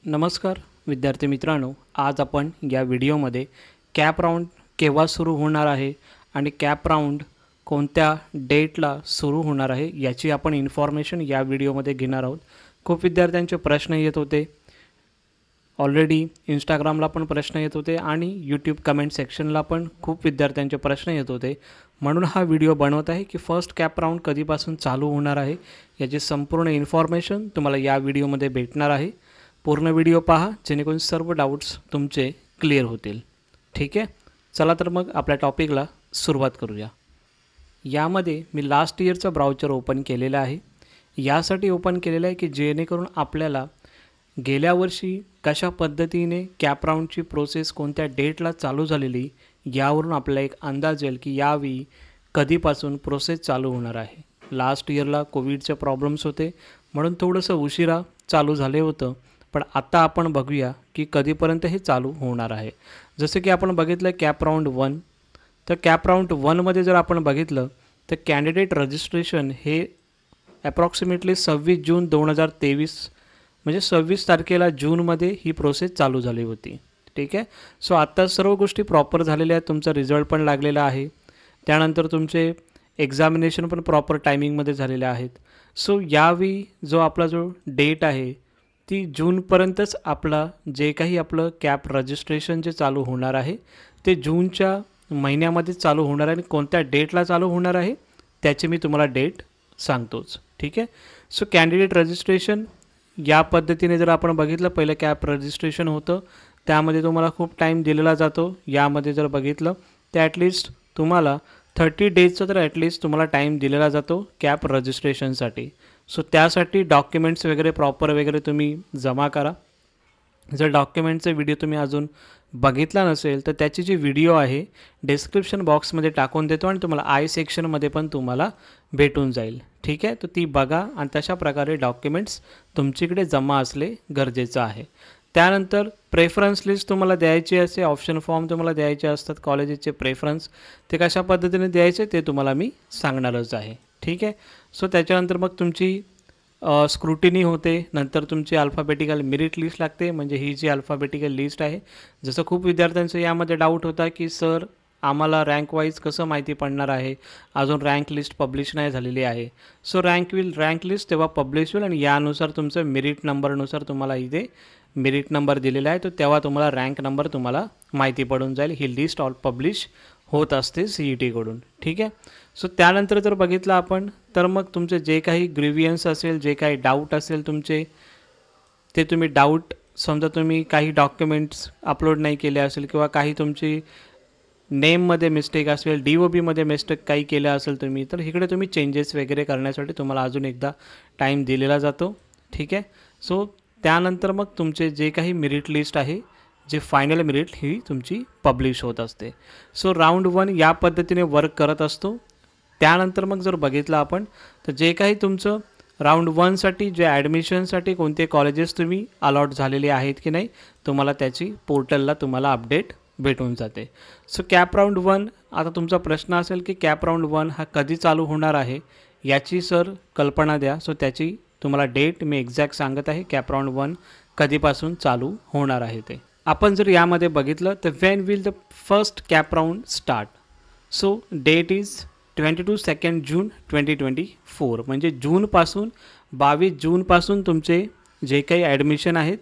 नमस्कार विद्यार्थी मित्रांनो, आज आपण या व्हिडिओमध्ये कॅप राऊंड केव्हा सुरू होणार आहे आणि कॅप राऊंड कोणत्या डेटला सुरू होणार आहे याची आपण इन्फॉर्मेशन या व्हिडिओमध्ये घेणार आहोत। खूप विद्यार्थ्यांचे प्रश्न येत होते, ऑलरेडी इंस्टाग्रामला पण प्रश्न येत होते आणि यूट्यूब कमेंट सेक्शनला पण खूप विद्यार्थ्यांचे प्रश्न येत होते। म्हणून हा व्हिडिओ बनवत आहे की फर्स्ट कॅप राऊंड कधीपासून चालू होणार आहे याची संपूर्ण इन्फॉर्मेशन तुम्हाला या व्हिडिओमध्ये भेटणार आहे। पूर्ण व्हिडिओ पहा जेणेकरून सर्व डाउट्स तुमचे क्लिअर होतील। ठीक आहे, चला तर मग आपल्या टॉपिकला सुरुवात करूया। यामध्ये मी लास्ट इयरचं ब्राउचर ओपन केलेलं आहे। यासाठी ओपन केलेलं आहे की जेणेकरून आपल्याला गेल्या वर्षी कशा पद्धतीने कॅप राऊंडची प्रोसेस कोणत्या डेटला चालू झालेली यावरून आपल्याला एक अंदाज येईल की यावेळी कधीपासून प्रोसेस चालू होणार आहे। लास्ट इयरला कोविडचे प्रॉब्लेम्स होते म्हणून थोडंसं उशिरा चालू झाले होतं, पण आता आपण बघूया की कधीपर्यंत हे चालू होणार आहे। जसं की आपण बघितलं कॅप राऊंड 1, तर कॅप राऊंड 1 मध्ये जर आपण बघितलं तर कॅन्डिडेट रजिस्ट्रेशन हे अप्रॉक्सिमेटली 26 जून 2023 म्हणजे 26 तारखेला जूनमध्ये ही प्रोसेस चालू झाली होती। ठीक आहे, सो आता सर्व गोष्टी प्रॉपर झालेल्या आहेत, तुमचा रिझल्ट पण लागलेला आहे, त्यानंतर तुमचे एक्झामिनेशन पण प्रॉपर टायमिंगमध्ये झालेले आहेत। सो यावेळी जो आपला जो डेट आहे ती जूनपर्यंतच आपला जे काही आपलं कॅप रजिस्ट्रेशन जे चालू होणार आहे ते जूनच्या महिन्यामध्ये चालू होणार आहे आणि कोणत्या डेटला चालू होणार आहे त्याची मी तुम्हाला डेट सांगतोच। ठीक आहे, सो कॅन्डिडेट रजिस्ट्रेशन या पद्धतीने जर आपण बघितलं, पहिलं कॅप रजिस्ट्रेशन होतं त्यामध्ये तुम्हाला खूप टाईम दिलेला जातो। यामध्ये जर बघितलं तर ॲटलिस्ट तुम्हाला 30 डेजचा तर ॲटलिस्ट तुम्हाला टाईम दिलेला जातो कॅप रजिस्ट्रेशनसाठी। सो त्यासाठी डॉक्युमेंट्स वगैरे प्रॉपर वगैरे तुम्ही जमा करा। जर डॉक्युमेंटचा व्हिडिओ तुम्ही अजून बघितला नसेल तर त्याची जी व्हिडिओ आहे डिस्क्रिप्शन बॉक्समध्ये टाकून देतो आणि तुम्हाला आय सेक्शनमध्ये पण तुम्हाला भेटून जाईल। ठीक आहे, तर ती बघा आणि तशा प्रकारे डॉक्युमेंट्स तुमच्याकडे जमा असले गरजेचं आहे। त्यानंतर प्रेफरन्स लिस्ट तुम्हाला द्यायची असे, ऑप्शन फॉर्म तुम्हाला द्यायचे असतात कॉलेजेसचे प्रेफरन्स, ते कशा पद्धतीने द्यायचे ते तुम्हाला मी सांगणारच आहे। ठीक आहे, सो त्याच्यानंतर मग तुमची स्क्रुटिनी होते, नंतर तुमची अल्फाबेटिकल मेरिट लिस्ट लागते, म्हणजे ही जी अल्फाबेटिकल लिस्ट आहे। जसं खूप विद्यार्थ्यांचं यामध्ये डाऊट होता की सर आम्हाला रँक वाईज कसं माहिती पडणार आहे, अजून रँक लिस्ट पब्लिश नाही झालेली आहे। सो रँक लिस्ट तेव्हा पब्लिश होईल आणि यानुसार तुमचं मेरिट नंबरनुसार तुम्हाला इथे मेरिट नंबर दिलेला आहे, तर तेव्हा तुम्हाला रँक नंबर तुम्हाला माहिती पडून जाईल। ही लिस्ट ऑल पब्लिश होत असते CET कडून। ठीक आहे, सो त्यानंतर जर बघितलं आपण तर मग तुमचे जे काही ग्रीवियन्स असेल, जे काही डाऊट असेल तुमचे, ते तुम्ही डाऊट समजा तुम्ही काही डॉक्युमेंट्स अपलोड नाही केले असेल किंवा काही तुमची नेममध्ये मिस्टेक असेल, DOBमध्ये मिस्टेक काही केलं असेल तुम्ही, तर इकडे तुम्ही चेंजेस वगैरे करण्यासाठी तुम्हाला अजून एकदा टाईम दिलेला जातो। ठीक आहे, सो त्यानंतर मग तुमचे जे काही मेरिट लिस्ट आहे, जे फायनल मेरिट ही तुमची पब्लिश होत असते। सो राऊंड 1 या पद्धतीने वर्क करत असतो। त्यानंतर मग जर बघितलं आपण तर जे काही तुमचं राऊंड 1साठी जे ॲडमिशनसाठी कोणते कॉलेजेस तुम्ही अलॉट झालेले आहेत की नाही, तुम्हाला त्याची पोर्टलला तुम्हाला अपडेट भेटून जाते। सो कॅप राऊंड 1, आता तुमचा प्रश्न असेल की कॅप राऊंड 1 हा कधी चालू होणार आहे याची सर कल्पना द्या। सो त्याची तुम्हाला डेट मी एक्झॅक्ट सांगत आहे, कॅप राऊंड 1 कधीपासून चालू होणार आहे ते। आपण जर यामध्ये बघितलं तर when will the first CAP round start, so date is 22 June 2024, म्हणजे जूनपासून 22 जूनपासून तुमचे जे काही ॲडमिशन आहेत,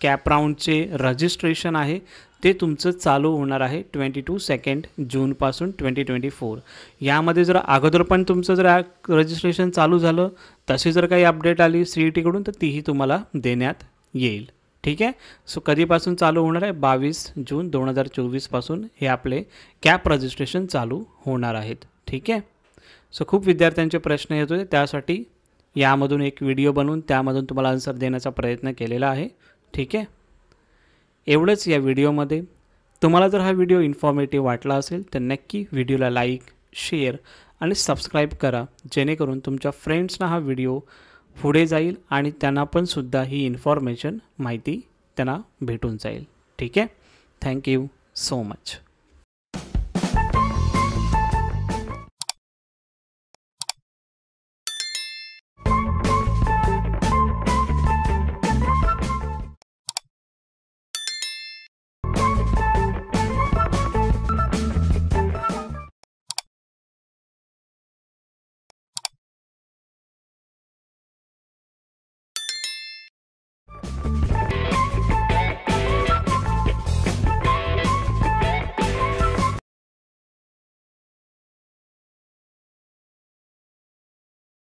कॅप राऊंडचे रजिस्ट्रेशन आहे ते तुमचं चालू होणार आहे 22 जूनपासून 2024। यामध्ये जर अगोदर पण तुमचं जर रजिस्ट्रेशन चालू झालं, तशी जर काही अपडेट आली CET कडून तर तीही तुम्हाला देण्यात येईल। ठीक आहे, सो कधीपासून चालू होणार आहे, 22 जून 2024 पासून हे आपले कॅप रजिस्ट्रेशन चालू होणार आहेत। ठीक आहे, सो खूप विद्यार्थ्यांचे प्रश्न येत होते, त्यासाठी यामधून एक व्हिडिओ बनवून त्यामधून तुम्हाला आन्सर देण्याचा प्रयत्न केलेला आहे। ठीक आहे, एवढंच या व्हिडिओमध्ये। तुम्हाला जर हा व्हिडिओ इन्फॉर्मेटिव्ह वाटला असेल तर नक्की व्हिडिओला लाईक, शेअर आणि सबस्क्राईब करा, जेणेकरून तुमच्या फ्रेंड्सना हा व्हिडिओ पुढे जाईल आणि त्यांना पण सुद्धा ही इन्फॉर्मेशन माहिती त्यांना भेटून जाईल। ठीक आहे, थँक्यू सो मच।